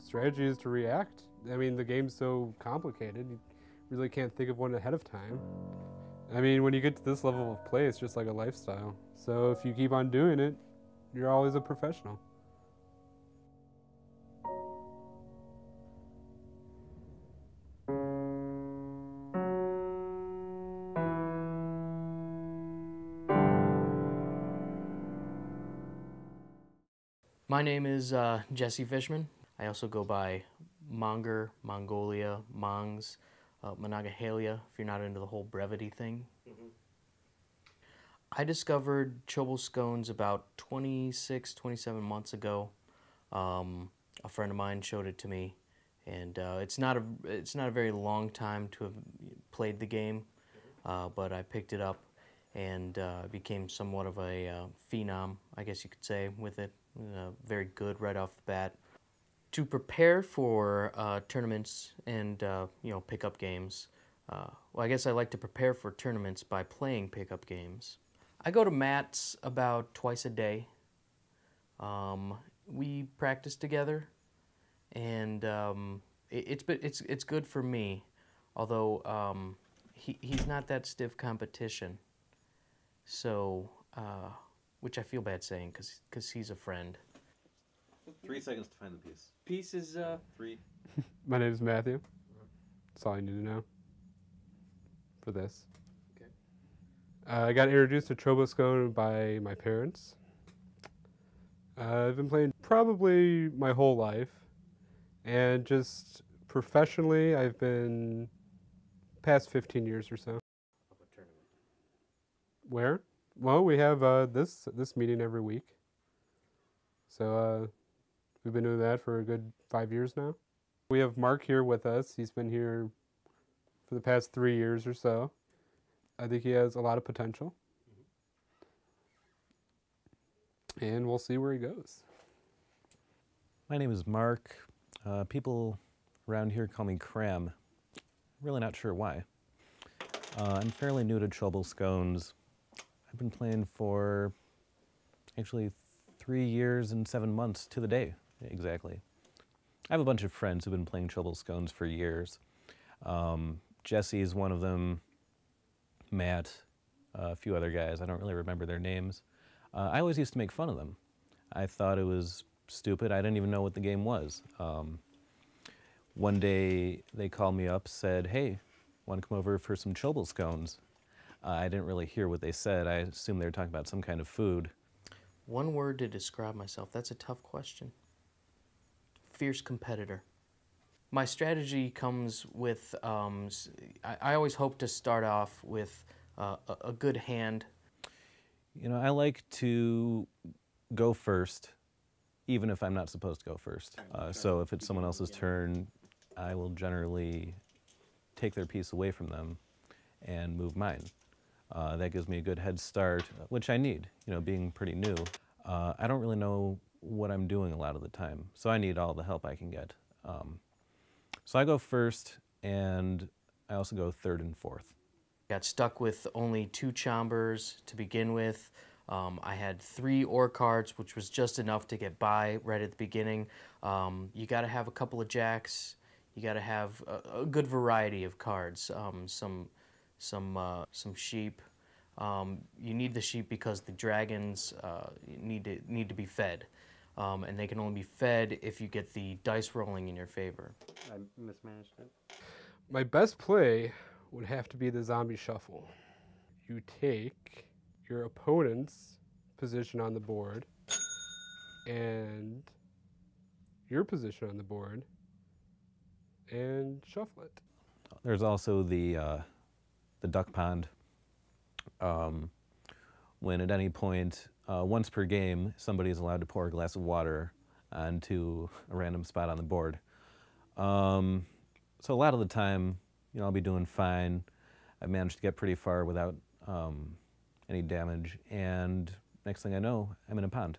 strategy is to react. I mean, the game's so complicated, you really can't think of one ahead of time. I mean, when you get to this level of play, it's just like a lifestyle. So if you keep on doing it, you're always a professional. My name is Jesse Fishman. I also go by Monger, Mongolia, Mongs, Monongahela, if you're not into the whole brevity thing. I discovered Choblescones about 26, 27 months ago. A friend of mine showed it to me, and it's not a very long time to have played the game, but I picked it up and became somewhat of a phenom, I guess you could say, with it. Very good right off the bat. To prepare for tournaments and pickup games, well, I guess I like to prepare for tournaments by playing pickup games. I go to Matt's about twice a day. We practice together, and it's good for me, although he's not that stiff competition. So, which I feel bad saying because he's a friend. 3 seconds to find the piece. Piece is 3. My name is Matthew. That's all you need to know for this. Okay. I got introduced to Choblescone by my parents. I've been playing probably my whole life, and just professionally, I've been past 15 years or so. Where? Well, we have this meeting every week. So we've been doing that for a good 5 years now. We have Mark here with us. He's been here for the past 3 years or so. I think he has a lot of potential. And we'll see where he goes. My name is Mark. People around here call me Cram. Really not sure why. I'm fairly new to Choblescones. I've been playing for actually 3 years and 7 months to the day, exactly. I have a bunch of friends who've been playing Choblescones for years. Jesse is one of them, Matt, a few other guys. I don't really remember their names. I always used to make fun of them. I thought it was stupid. I didn't even know what the game was. One day they called me up, said, "Hey, want to come over for some Choblescones?" I didn't really hear what they said. I assumed they were talking about some kind of food. one word to describe myself. That's a tough question. Fierce competitor. My strategy comes with, I always hope to start off with a good hand. You know, I like to go first, even if I'm not supposed to go first. So if it's someone else's turn, I will generally take their piece away from them and move mine. That gives me a good head start, which I need, you know, being pretty new. I don't really know what I'm doing a lot of the time, so I need all the help I can get. So I go first, and I also go third and fourth. Got stuck with only 2 chombers to begin with. I had 3 ore cards, which was just enough to get by right at the beginning. You got to have a couple of jacks. You got to have a good variety of cards. Some sheep. You need the sheep because the dragons need to be fed, and they can only be fed if you get the dice rolling in your favor. I mismanaged it. My best play would have to be the zombie shuffle. You take your opponent's position on the board and your position on the board and shuffle it. There's also the duck pond. When at any point, once per game, somebody is allowed to pour a glass of water onto a random spot on the board. So a lot of the time, you know, I'll be doing fine. I've managed to get pretty far without any damage, and next thing I know, I'm in a pond.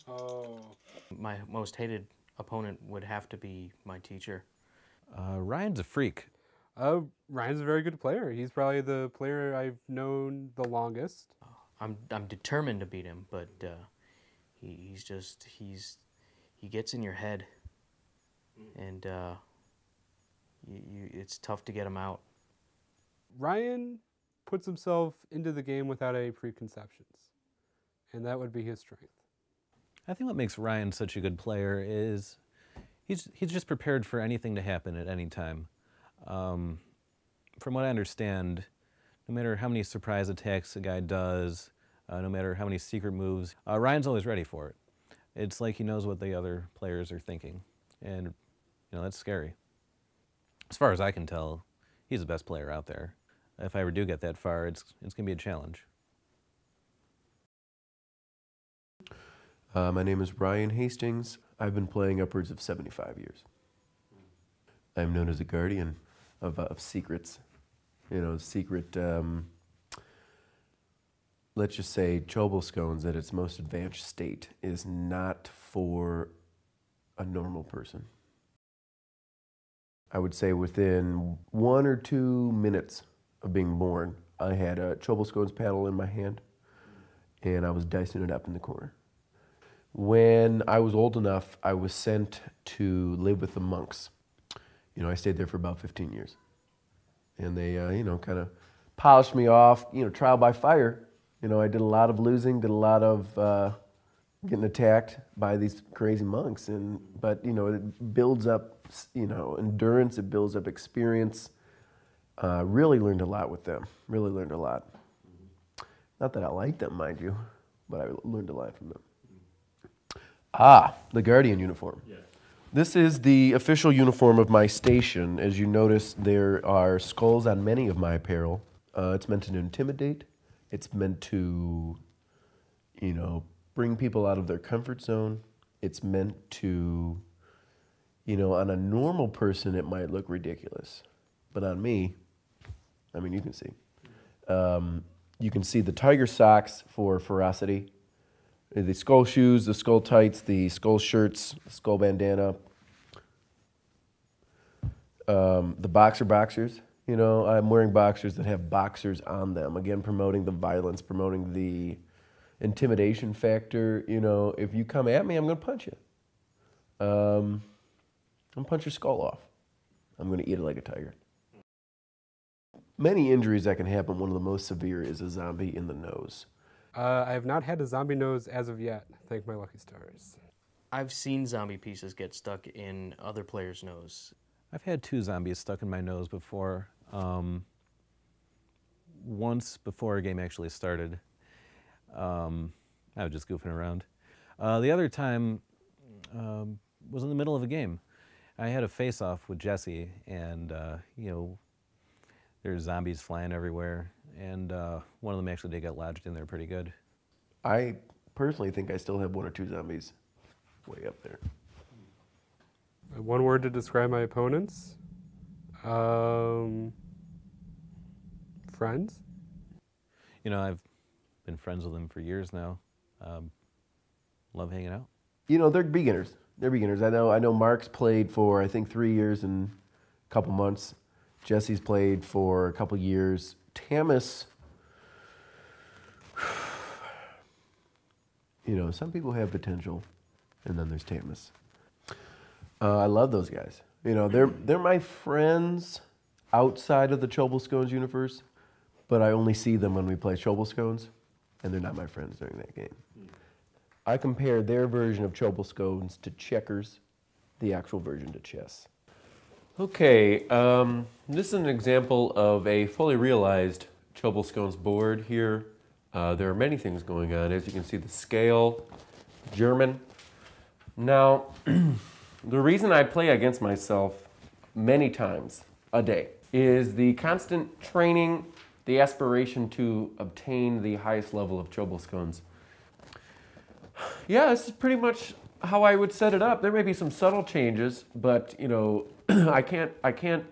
Oh. My most hated opponent would have to be my teacher. Ryan's a freak. Ryan's a very good player. He's probably the player I've known the longest. I'm determined to beat him, but he gets in your head, and it's tough to get him out. Ryan puts himself into the game without any preconceptions, and that would be his strength. I think what makes Ryan such a good player is he's just prepared for anything to happen at any time. From what I understand, no matter how many surprise attacks a guy does, no matter how many secret moves, Ryan's always ready for it. It's like he knows what the other players are thinking, and that's scary. As far as I can tell, he's the best player out there. If I ever do get that far, it's going to be a challenge. My name is Ryan Hastings. I've been playing upwards of 75 years. I'm known as a guardian of secrets. Secret, let's just say Choblescones at its most advanced state is not for a normal person. I would say within 1 or 2 minutes of being born, I had a Choblescones paddle in my hand, and I was dicing it up in the corner. When I was old enough, I was sent to live with the monks. I stayed there for about 15 years. And they, kind of polished me off, trial by fire. I did a lot of losing, did a lot of getting attacked by these crazy monks. But it builds up, endurance, it builds up experience. Really learned a lot with them, really learned a lot. Not that I like them, mind you, but I learned a lot from them. The Guardian uniform. Yeah. This is the official uniform of my station. As you notice, there are skulls on many of my apparel. It's meant to intimidate. It's meant to, bring people out of their comfort zone. It's meant to, on a normal person, it might look ridiculous. But on me, you can see. You can see the tiger socks for ferocity. The skull shoes, the skull tights, the skull shirts, the skull bandana, the boxers. I'm wearing boxers that have boxers on them. Again, promoting the violence, promoting the intimidation factor. If you come at me, I'm going to punch you. I'm going to punch your skull off. I'm going to eat it like a tiger. Many injuries that can happen. One of the most severe is a zombie in the nose. I have not had a zombie nose as of yet, thank my lucky stars. I've seen zombie pieces get stuck in other players' nose. I've had 2 zombies stuck in my nose before. Once before a game actually started. I was just goofing around. The other time was in the middle of a game. I had a face-off with Jesse, and there's zombies flying everywhere, and one of them actually did get lodged in there pretty good. I personally think I still have 1 or 2 zombies way up there. One word to describe my opponents. Friends. I've been friends with them for years now. Love hanging out. They're beginners. I know Mark's played for, I think, 3 years and a couple months. Jesse's played for a couple years. Tamis, some people have potential, and then there's Tamis. I love those guys. They're my friends outside of the Choblescones universe, but I only see them when we play Choblescones, and they're not my friends during that game. I compare their version of Choblescones to checkers, the actual version to chess. Okay, this is an example of a fully realized Choblescones board here. There are many things going on. As you can see, the scale, German. Now, the reason I play against myself many times a day is the constant training, the aspiration to obtain the highest level of Choblescones. Yeah, this is pretty much how I would set it up. There may be some subtle changes, but I can't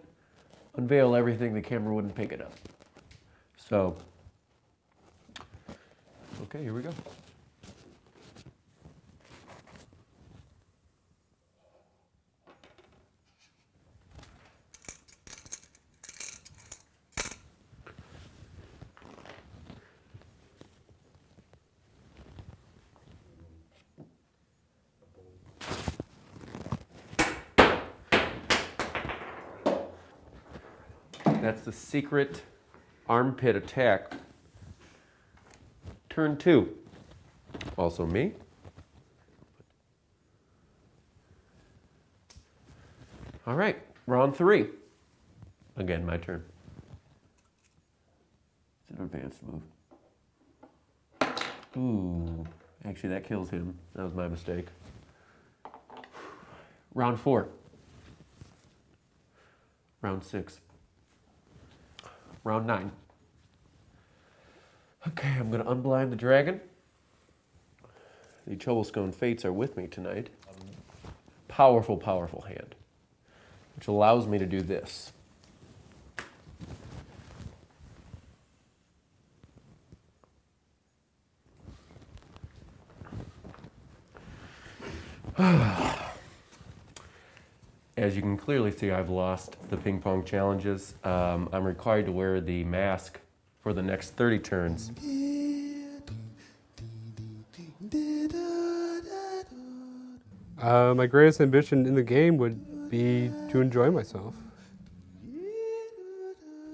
unveil everything. The camera wouldn't pick it up. So, okay, here we go. That's the secret armpit attack. Turn 2. Also me. All right, round 3. Again, my turn. It's an advanced move. Ooh, actually that kills him. That was my mistake. Round 4. Round 6. Round 9. Okay, I'm gonna unblind the dragon. The Choblescone Fates are with me tonight. Powerful, powerful hand, which allows me to do this. As you can clearly see, I've lost the ping pong challenges. I'm required to wear the mask for the next 30 turns. My greatest ambition in the game would be to enjoy myself.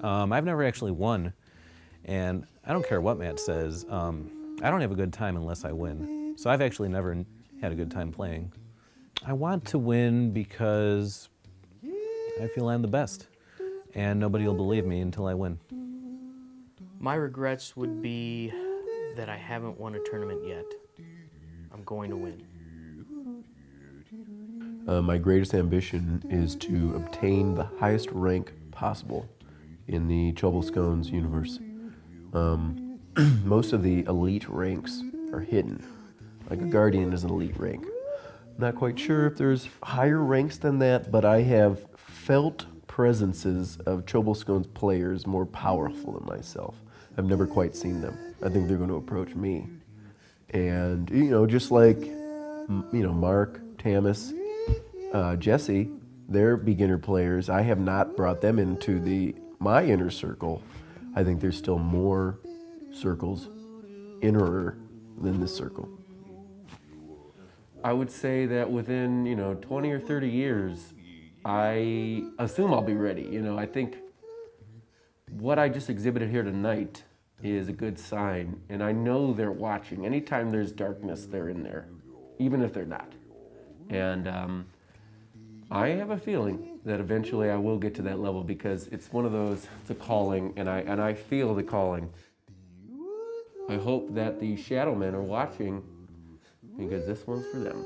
I've never actually won, and I don't care what Matt says. I don't have a good time unless I win. So I've actually never had a good time playing. I want to win because I feel I'm the best, and nobody will believe me until I win. My regrets would be that I haven't won a tournament yet. I'm going to win. My greatest ambition is to obtain the highest rank possible in the Choblescones universe. Most of the elite ranks are hidden. Like a Guardian is an elite rank. Not quite sure if there's higher ranks than that, but I have felt presences of Choblescones players more powerful than myself. I've never quite seen them. I think they're going to approach me. And, you know, just like, you know, Mark, Tamis, Jesse, they're beginner players. I have not brought them into my inner circle. I think there's still more circles innerer than this circle. I would say that within, 20 or 30 years, I assume I'll be ready. I think what I just exhibited here tonight is a good sign, and I know they're watching. Anytime there's darkness, they're in there, even if they're not. And I have a feeling that eventually I will get to that level because it's one of those, it's a calling, and I feel the calling. I hope that the Shadow Men are watching because this one's for them.